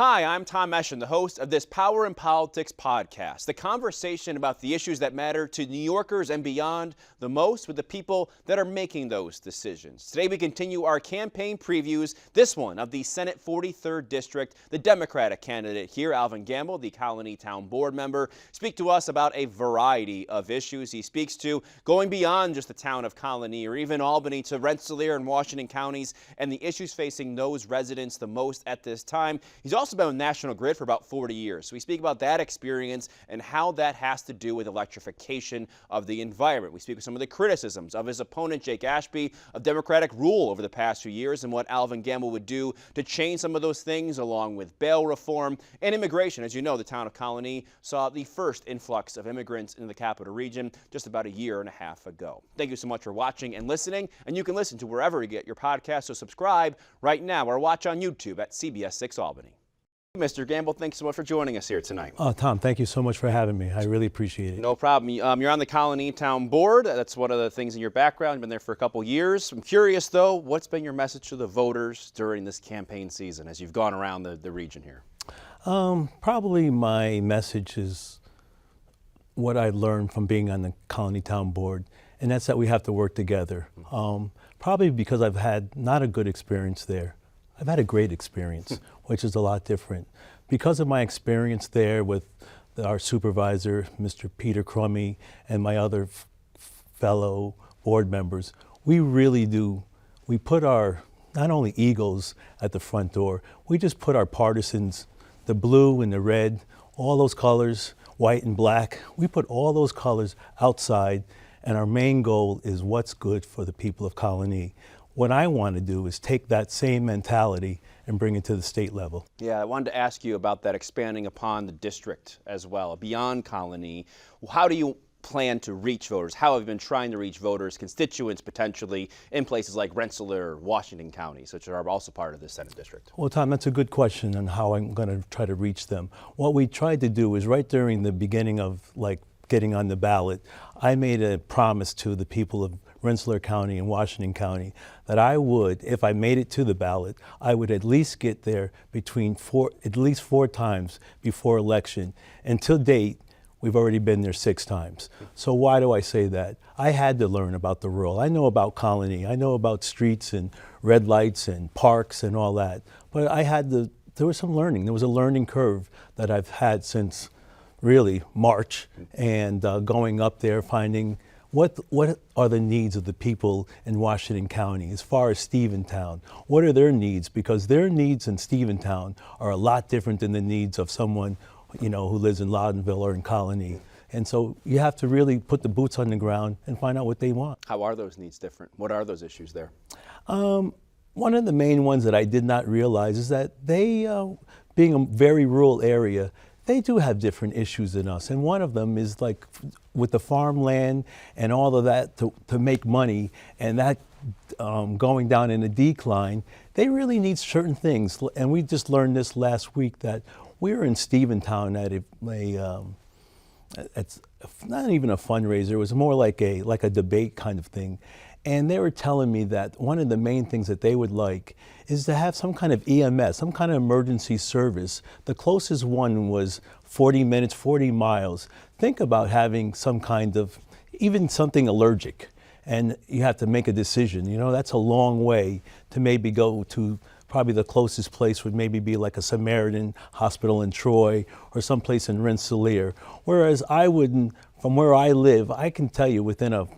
Hi, I'm Tom Eschen, the host of this Power in Politics podcast, the conversation about the issues that matter to New Yorkers and beyond the most with the people that are making those decisions. Today we continue our campaign previews, this one of the Senate 43rd District. The Democratic candidate here, Alvin Gamble, the Colony Town Board member, speak to us about a variety of issues. He speaks to going beyond just the town of Colony or even Albany to Rensselaer and Washington counties and the issues facing those residents the most at this time. He's also been on National Grid for about 40 years. So we speak about that experience and how that has to do with electrification of the environment. We speak with some of the criticisms of his opponent, Jake Ashby, of Democratic rule over the past few years and what Alvin Gamble would do to change some of those things, along with bail reform and immigration. As you know, the town of Colony saw the first influx of immigrants into the capital region just about a year and a half ago. Thank you so much for watching and listening, and you can listen to wherever you get your podcasts, so subscribe right now or watch on YouTube at CBS 6 Albany. Mr. Gamble, thanks so much for joining us here tonight. Tom, thank you so much for having me. I really appreciate it. No problem. You're on the Colony Town Board. That's one of the things in your background. You've been there for a couple years. I'm curious, though, what's been your message to the voters during this campaign season as you've gone around the region here? Probably my message is what I learned from being on the Colony Town Board, and that's that we have to work together. Probably because I've had not a good experience there. I've had a great experience, which is a lot different. Because of my experience there with our supervisor, Mr. Peter Crummy, and my other fellow board members, we really do, we put our, not only egos at the front door, we just put our partisans, the blue and the red, all those colors, white and black, we put all those colors outside, and our main goal is what's good for the people of Colony. What I want to do is take that same mentality and bring it to the state level. Yeah, I wanted to ask you about that, expanding upon the district as well, beyond Colony. How do you plan to reach voters? How have you been trying to reach voters, constituents potentially, in places like Rensselaer, Washington counties, which are also part of the Senate district? Well, Tom, that's a good question on how I'm going to try to reach them. What we tried to do is right during the beginning of getting on the ballot, I made a promise to the people of Rensselaer County and Washington County that I would, if I made it to the ballot, I would at least get there at least four times before election. And to date, we've already been there 6 times. So why do I say that? I had to learn about the rural. I know about Colony. I know about streets and red lights and parks and all that. But there was some learning. There was a learning curve that I've had since really March, and going up there, finding what are the needs of the people in Washington County as far as Stephentown? What are their needs? Because their needs in Stephentown are a lot different than the needs of someone, who lives in Loudonville or in Colony. And so you have to really put the boots on the ground and find out what they want. How are those needs different? What are those issues there? One of the main ones that I did not realize is that they, being a very rural area, they do have different issues than us. And one of them is with the farmland and all of that to make money, and that going down in a decline, they really need certain things. And we just learned this last week that we were in Stephentown at it's not even a fundraiser, it was more like a debate kind of thing. And they were telling me that one of the main things that they would like is to have some kind of EMS, some kind of emergency service. The closest one was 40 minutes, 40 miles. Think about having some kind of, even something allergic, and you have to make a decision. That's a long way to maybe go to. Probably the closest place would maybe be like a Samaritan Hospital in Troy or someplace in Rensselaer. Whereas from where I live, I can tell you within a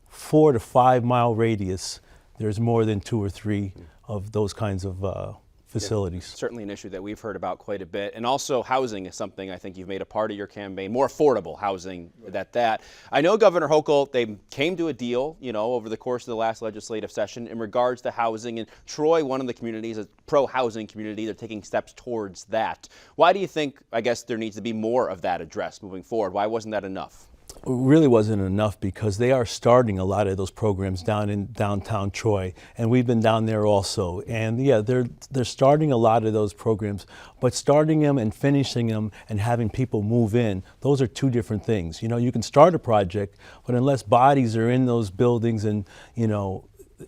4 to 5 mile radius, there's more than 2 or 3 of those kinds of facilities. Yeah, certainly an issue that we've heard about quite a bit. And also housing is something I think you've made a part of your campaign, more affordable housing that. I know Governor Hochul, they came to a deal, over the course of the last legislative session in regards to housing. And Troy, one of the communities, a pro-housing community, they're taking steps towards that. Why do you think, I guess, there needs to be more of that addressed moving forward? Why wasn't that enough? It really wasn't enough because they are starting a lot of those programs down in downtown Troy, and we've been down there also. And yeah, they're starting a lot of those programs, but starting them and finishing them and having people move in, those are 2 different things. You can start a project, but unless bodies are in those buildings and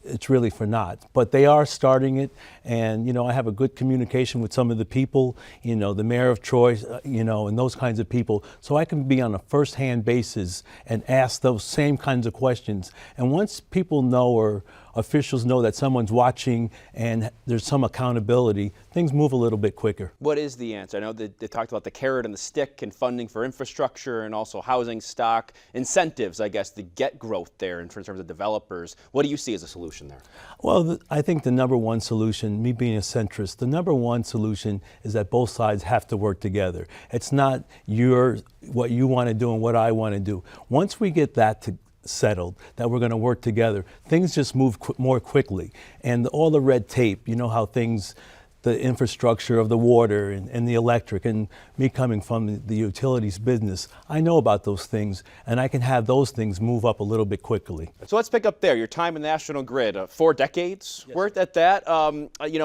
it's really for naught. But they are starting it, and I have a good communication with some of the people, the mayor of Troy, and those kinds of people, so I can be on a first-hand basis and ask those same kinds of questions. And once people know, or officials know, that someone's watching and there's some accountability, things move a little bit quicker. What is the answer? I know they talked about the carrot and the stick and funding for infrastructure and also housing stock, incentives, I guess, to get growth there in terms of developers. What do you see as a solution there? Well, I think the number one solution, me being a centrist, the number one solution is that both sides have to work together. It's not what you want to do and what I want to do. Once we get that settled, that we're going to work together, things just move more quickly. And all the red tape, how things, the infrastructure of the water and the electric, and me coming from the utilities business, I know about those things, and I can have those things move up a little bit quickly. So let's pick up there. Your time in National Grid, 4 decades worth at that.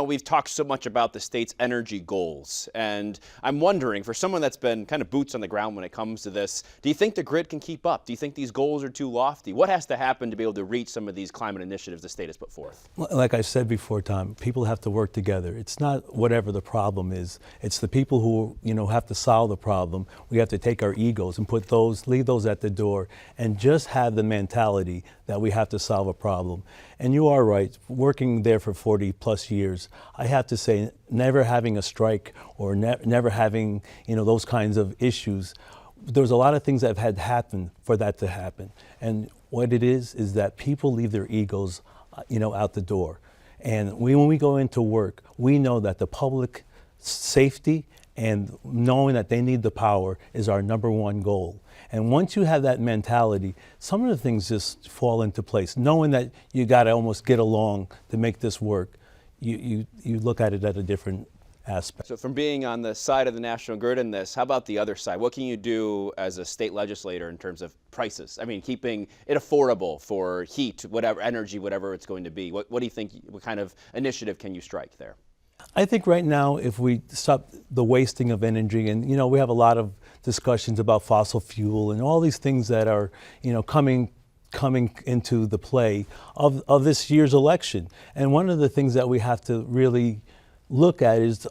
We've talked so much about the state's energy goals, and I'm wondering, for someone that's been kind of boots on the ground when it comes to this, do you think the grid can keep up? Do you think these goals are too lofty? What has to happen to be able to reach some of these climate initiatives the state has put forth? Like I said before, Tom, people have to work together. It's not whatever the problem is. It's the people who, have to solve the problem. We have to take our egos and leave those at the door, and just have the mentality that we have to solve a problem. And you are right, working there for 40 plus years, I have to say, never having a strike or never having, those kinds of issues, there's a lot of things that have had to happen for that to happen. And what it is that people leave their egos, out the door. And when we go into work, we know that the public safety and knowing that they need the power is our number one goal. And once you have that mentality, some of the things just fall into place. Knowing that you got to almost get along to make this work, you look at it at a different aspect. So from being on the side of the National Grid in this, how about the other side? What can you do as a state legislator in terms of prices? I mean, keeping it affordable for heat, whatever, energy, whatever it's going to be. What do you think, what kind of initiative can you strike there? I think right now, if we stop the wasting of energy, and we have a lot of discussions about fossil fuel and all these things that are, coming into the play of this year's election. And one of the things that we have to really look at is,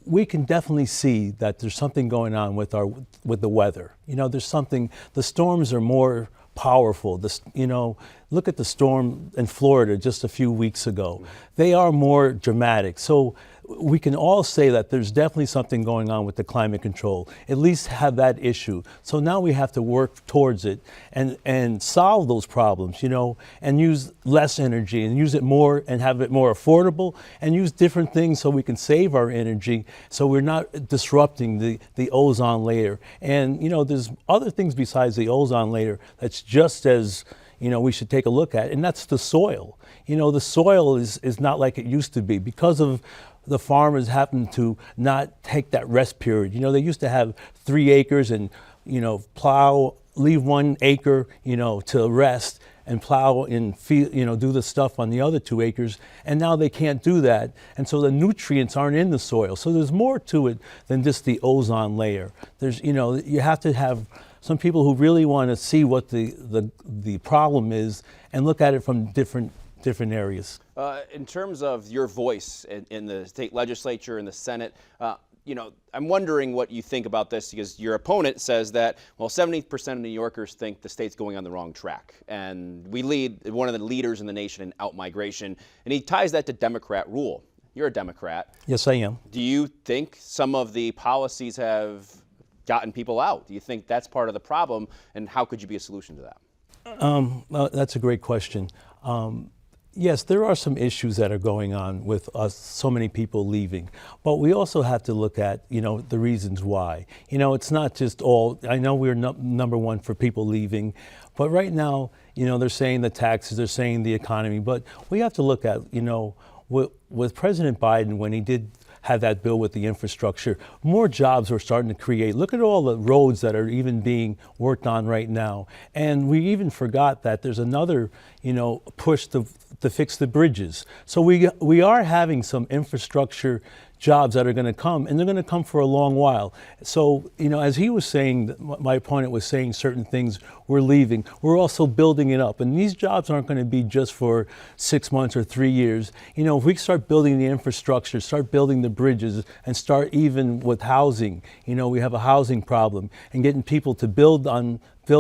we can definitely see that there's something going on with the weather. There's something. The storms are more powerful. Look at the storm in Florida just a few weeks ago. They are more dramatic. So we can all say that there's definitely something going on with the climate control, at least have that issue. So now we have to work towards it and solve those problems, and use less energy and use it more and have it more affordable, and use different things so we can save our energy so we're not disrupting the ozone layer. And, there's other things besides the ozone layer that's just as, we should take a look at, and that's the soil. The soil is not like it used to be because of the farmers happen to not take that rest period. They used to have 3 acres and, plow, leave 1 acre, to rest, and plow and do the stuff on the other 2 acres. And now they can't do that. And so the nutrients aren't in the soil. So there's more to it than just the ozone layer. There's, you have to have some people who really want to see what the problem is and look at it from different areas. In terms of your voice in the state legislature and the Senate, I'm wondering what you think about this, because your opponent says that, 70% of New Yorkers think the state's going on the wrong track. And we lead, one of the leaders in the nation in out-migration, and he ties that to Democrat rule. You're a Democrat. Yes, I am. Do you think some of the policies have gotten people out? Do you think that's part of the problem, and how could you be a solution to that? Well, that's a great question. Yes, there are some issues that are going on with us, so many people leaving, but we also have to look at, the reasons why. It's not just all, I know we're number one for people leaving, but right now, they're saying the taxes, they're saying the economy, but we have to look at, with President Biden, when he did have that bill with the infrastructure, more jobs were starting to create. Look at all the roads that are even being worked on right now. And we even forgot that there's another, push to fix the bridges. So we are having some infrastructure jobs that are going to come, and they're going to come for a long while. So, as he was saying, my opponent was saying certain things, we're leaving. We're also building it up. And these jobs aren't going to be just for 6 months or 3 years. If we start building the infrastructure, start building the bridges, and start even with housing, we have a housing problem, and getting people to build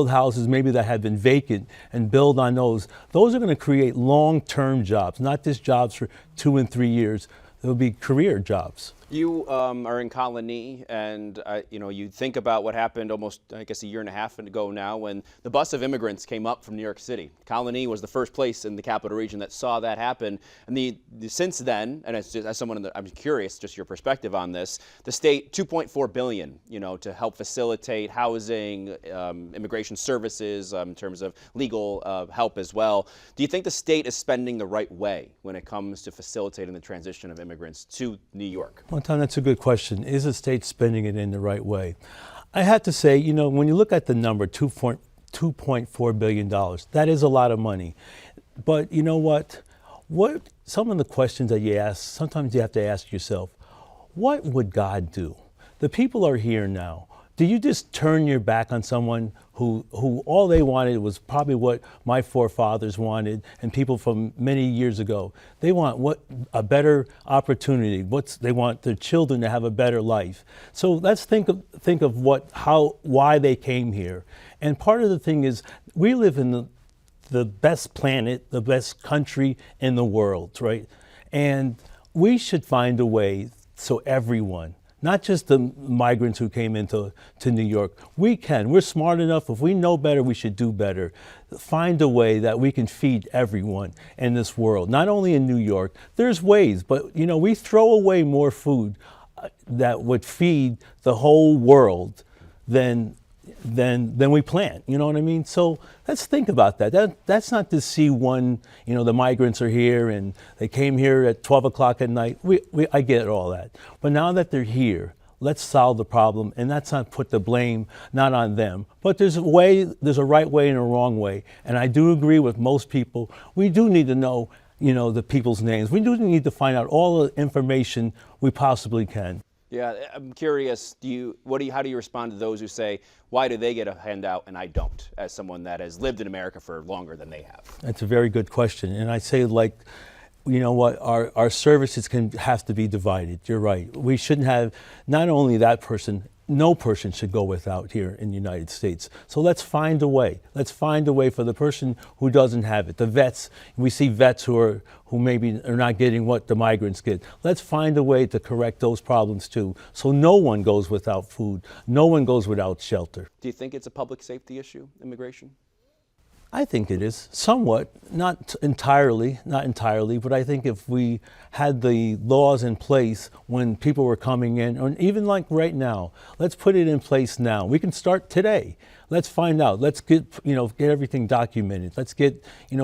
houses maybe that have been vacant and build on those are going to create long-term jobs, not just jobs for 2 and 3 years. They'll be career jobs. You are in Colony, and you think about what happened almost, I guess, a year and a half ago now, when the bus of immigrants came up from New York City. Colony was the first place in the capital region that saw that happen. And since then, and as someone I'm curious, just your perspective on this, the state $2.4 billion, to help facilitate housing, immigration services, in terms of legal help as well. Do you think the state is spending the right way when it comes to facilitating the transition of immigrants to New York? Well, Tom, that's a good question. Is the state spending it in the right way? I have to say, when you look at the number, $2.4 billion, that is a lot of money. But you know what? Some of the questions that you ask, sometimes you have to ask yourself, what would God do? The people are here now. Do you just turn your back on someone who all they wanted was probably what my forefathers wanted and people from many years ago? They want a better opportunity. They want their children to have a better life. So let's think of why they came here. And part of the thing is we live in the best planet, the best country in the world, right? And we should find a way so everyone, not just the migrants who came into New York. We're smart enough. If we know better, we should do better. Find a way that we can feed everyone in this world, not only in New York. There's ways, but we throw away more food that would feed the whole world than we plant. You know what I mean? So let's think about that. That's not to see the migrants are here and they came here at 12 o'clock at night. I get all that. But now that they're here, let's solve the problem, and let's not put the blame not on them. But there's a right way and a wrong way. And I do agree with most people. We do need to know, the people's names. We do need to find out all the information we possibly can. Yeah, I'm curious, how do you respond to those who say, why do they get a handout and I don't, as someone that has lived in America for longer than they have? That's a very good question. And I say, our services have to be divided. You're right. We shouldn't have not only that person, no person should go without here in the United States. So let's find a way. Let's find a way for the person who doesn't have it. The vets, we see vets who maybe are not getting what the migrants get. Let's find a way to correct those problems too. So no one goes without food. No one goes without shelter. Do you think it's a public safety issue, immigration? I think it is, somewhat, not entirely, but I think if we had the laws in place when people were coming in, or even like right now, let's put it in place now. We can start today. Let's find out. Let's get everything documented. Let's get,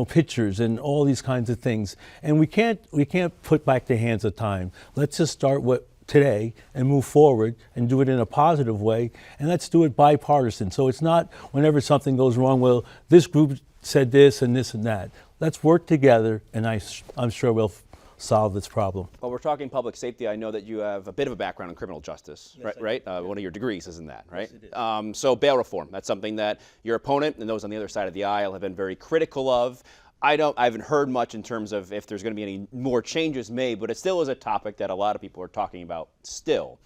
pictures and all these kinds of things. And we can't put back the hands of time. Let's just start today and move forward and do it in a positive way, and let's do it bipartisan. So it's not whenever something goes wrong, well, this group said this and this and that. Let's work together, and I'm sure we'll solve this problem. Well, we're talking public safety. I know that you have a bit of a background in criminal justice, yes, right? One of your degrees is in that, right? Yes, it is. So bail reform, that's something that your opponent and those on the other side of the aisle have been very critical of. I haven't heard much in terms of if there's going to be any more changes made, but it still is a topic that a lot of people are talking about still.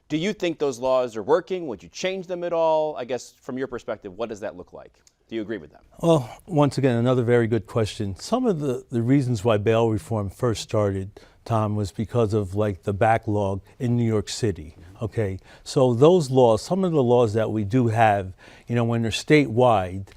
Do you think those laws are working? Would you change them at all? I guess from your perspective, what does that look like? Do you agree with them? Well, once again, another very good question. Some of the reasons why bail reform first started, Tom, was because of the backlog in New York City. Okay, so those laws, some of the laws that we do have, when they're statewide,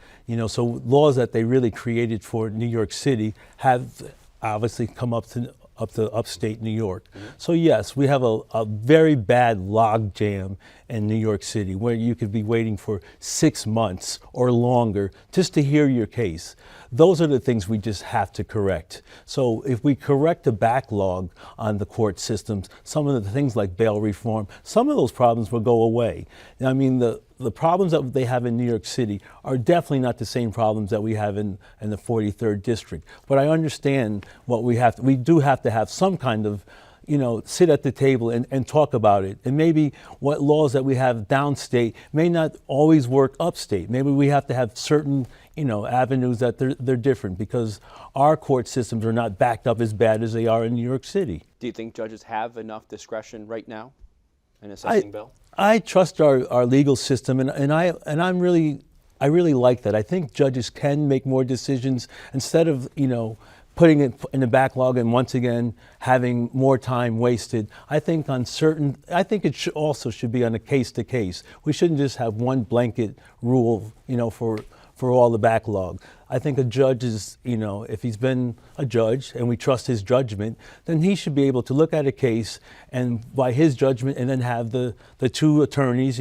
so laws that they really created for New York City have obviously come up to upstate New York. Mm-hmm. So yes, we have a very bad log jam in New York City where you could be waiting for 6 months or longer just to hear your case. Those are the things we just have to correct. So if we correct the backlog on the court systems, some of the things like bail reform, some of those problems will go away. I mean, the problems that they have in New York City are definitely not the same problems that we have in the 43rd District. But I understand what we do have to have some kind of sit at the table and talk about it. And maybe what laws that we have downstate may not always work upstate. Maybe we have to have certain, avenues that they're different because our court systems are not backed up as bad as they are in New York City. Do you think judges have enough discretion right now in assessing bail? I trust our legal system, and I really like that. I think judges can make more decisions instead of, putting it in the backlog and once again having more time wasted. I think it should be on a case to case. We shouldn't just have one blanket rule, for all the backlog. I think a judge is, if he's been a judge and we trust his judgment, then he should be able to look at a case and by his judgment and then have the two attorneys,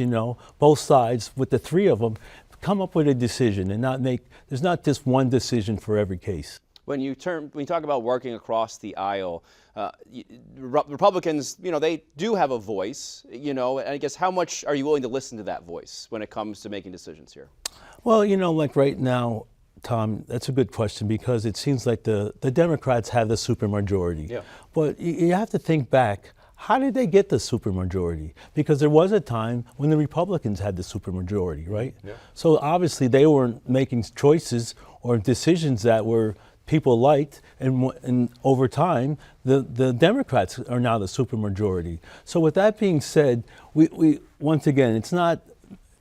both sides with the three of them come up with a decision and there's not just one decision for every case. When you talk about working across the aisle, Republicans, they do have a voice, and I guess how much are you willing to listen to that voice when it comes to making decisions here? Well, like right now, Tom, that's a good question because it seems like the Democrats have the supermajority. Yeah. But you have to think back. How did they get the supermajority? Because there was a time when the Republicans had the supermajority, right? Yeah. So obviously they weren't making choices or decisions that were people liked, and over time, the Democrats are now the supermajority. So with that being said, we once again, it's not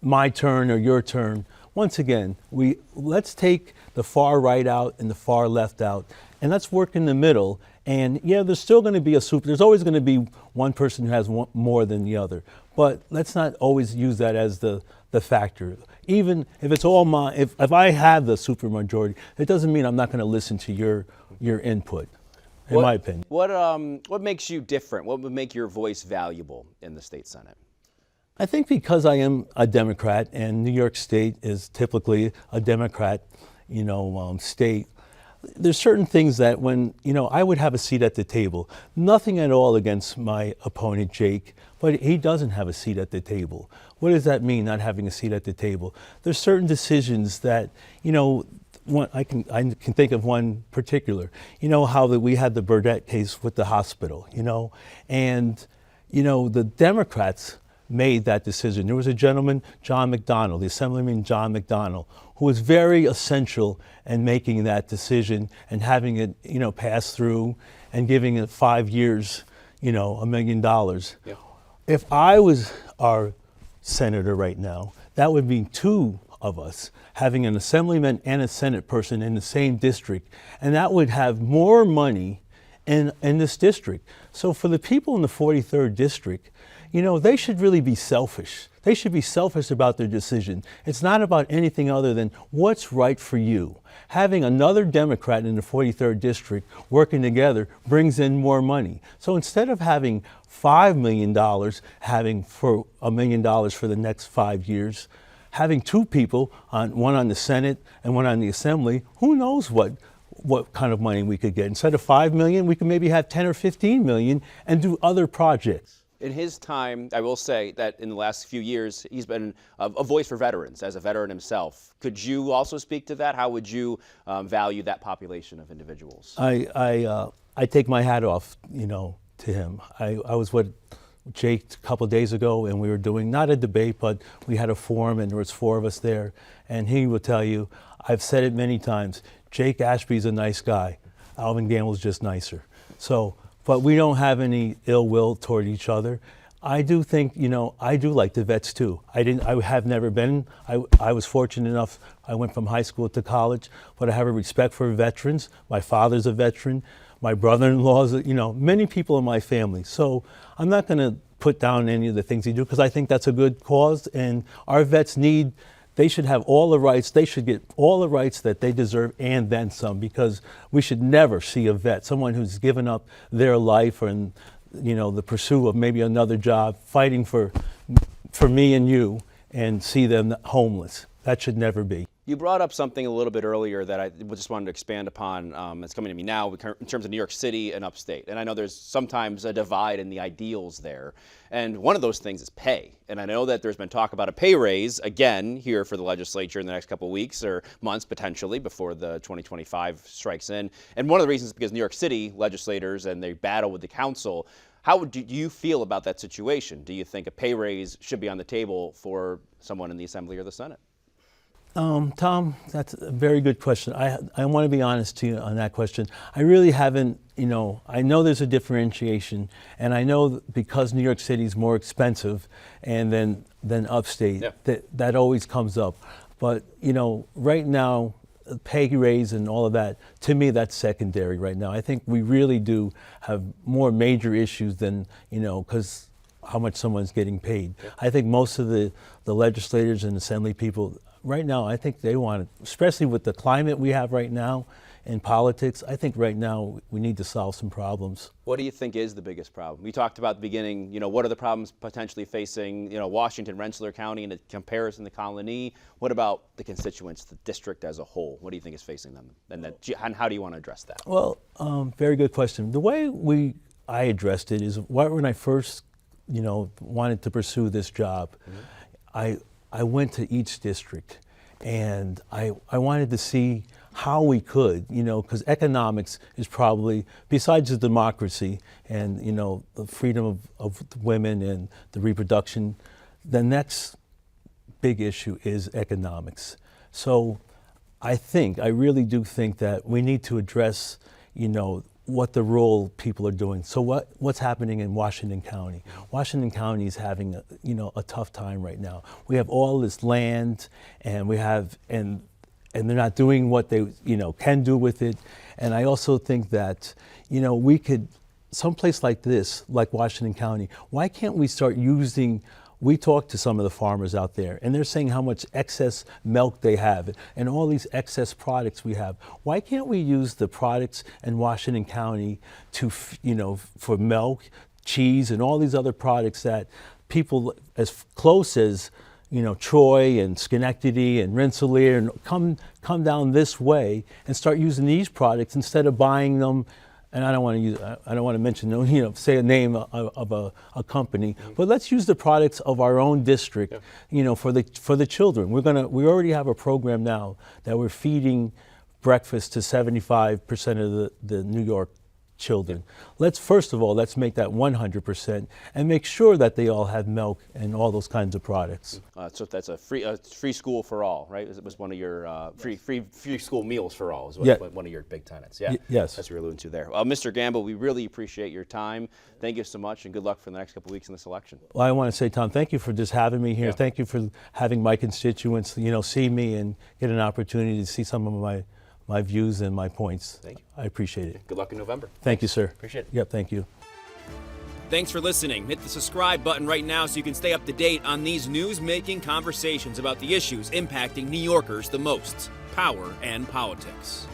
my turn or your turn. Once again, let's take the far right out and the far left out, and let's work in the middle. And yeah, there's still going to be there's always going to be one person who has more than the other. But let's not always use that as the factor. Even if it's all if I have the supermajority, it doesn't mean I'm not going to listen to your input, in my opinion. What makes you different? What would make your voice valuable in the state Senate? I think because I am a Democrat and New York State is typically a Democrat, state. There's certain things that when, I would have a seat at the table. Nothing at all against my opponent, Jake, but he doesn't have a seat at the table. What does that mean, not having a seat at the table? There's certain decisions that, I can think of one particular. How we had the Burdett case with the hospital, and, the Democrats made that decision. There was a gentleman, John McDonnell, the Assemblyman John McDonnell, who was very essential in making that decision and having it, pass through and giving it 5 years, $1 million. Yeah. If I was our senator right now, that would mean two of us having an Assemblyman and a Senate person in the same district, and that would have more money in this district. So for the people in the 43rd district, they should really be selfish. They should be selfish about their decision. It's not about anything other than what's right for you. Having another Democrat in the 43rd district working together brings in more money. So instead of having $5 million, having for $1 million for the next 5 years, having two people, one on the Senate and one on the Assembly, who knows what kind of money we could get. Instead of $5 million, we could maybe have 10 or 15 million and do other projects. In his time, I will say that in the last few years, he's been a voice for veterans, as a veteran himself. Could you also speak to that? How would you value that population of individuals? I take my hat off, to him. I was with Jake a couple of days ago, and we were doing, not a debate, but we had a forum, and there was 4 of us there. And he will tell you, I've said it many times, Jake Ashby's a nice guy. Alvin Gamble's just nicer. But we don't have any ill will toward each other. I do think, I do like the vets too. I have never been, I was fortunate enough, I went from high school to college, but I have a respect for veterans. My father's a veteran. My brother-in-law's, many people in my family. So I'm not gonna put down any of the things he do because I think that's a good cause, and our vets they should have all the rights. They should get all the rights that they deserve and then some, because we should never see a vet, someone who's given up their life and the pursuit of maybe another job, fighting for me and you, and see them homeless. That should never be. You brought up something a little bit earlier that I just wanted to expand upon. It's coming to me now in terms of New York City and upstate. And I know there's sometimes a divide in the ideals there. And one of those things is pay. And I know that there's been talk about a pay raise again here for the legislature in the next couple of weeks or months potentially before the 2025 strikes in. And one of the reasons is because New York City legislators and they battle with the council. How do you feel about that situation? Do you think a pay raise should be on the table for someone in the Assembly or the Senate? Tom, that's a very good question. I want to be honest to you on that question. I really haven't, I know there's a differentiation, and I know because New York City is more expensive and than upstate, that always comes up. But, right now, pay raise and all of that, to me, that's secondary right now. I think we really do have more major issues than, because how much someone's getting paid. I think most of the legislators and assembly people, right now, I think they want it, especially with the climate we have right now in politics. I think right now we need to solve some problems. What do you think is the biggest problem? We talked about at the beginning, what are the problems potentially facing, Washington, Rensselaer County in comparison to Colony? What about the constituents, the district as a whole? What do you think is facing them? And how do you want to address that? Well, very good question. The way I addressed it is when I first, wanted to pursue this job, I went to each district, and I wanted to see how we could, because economics is probably, besides the democracy and, the freedom of women and the reproduction, the next big issue is economics. So I really do think that we need to address, what the rural people are doing. So what's happening in Washington County? Washington County is having a tough time right now. We have all this land, and and they're not doing what they can do with it. And I also think that we could, someplace like this, like Washington County, why can't we start using? We talked to some of the farmers out there, and they're saying how much excess milk they have and all these excess products we have. Why can't we use the products in Washington County to, for milk, cheese, and all these other products that people as close as, Troy and Schenectady and Rensselaer and come down this way and start using these products instead of buying them. And I don't want to mention, say a name of a company, but let's use the products of our own district, for the children. We already have a program now that we're feeding breakfast to 75% of the New York children. First of all, let's make that 100% and make sure that they all have milk and all those kinds of products. So that's a free school for all, right? It was one of your free school meals for all is one of your big tenets. Yeah, yes. That's what you're alluding to there. Mr. Gamble, we really appreciate your time. Thank you so much, and good luck for the next couple of weeks in this election. Well, I want to say, Tom, thank you for just having me here. Yeah. Thank you for having my constituents, see me and get an opportunity to see some of my views and my points. Thank you. I appreciate it. Good luck in November. Thank you, sir. Appreciate it. Yep, thank you. Thanks for listening. Hit the subscribe button right now so you can stay up to date on these news-making conversations about the issues impacting New Yorkers the most: power and politics.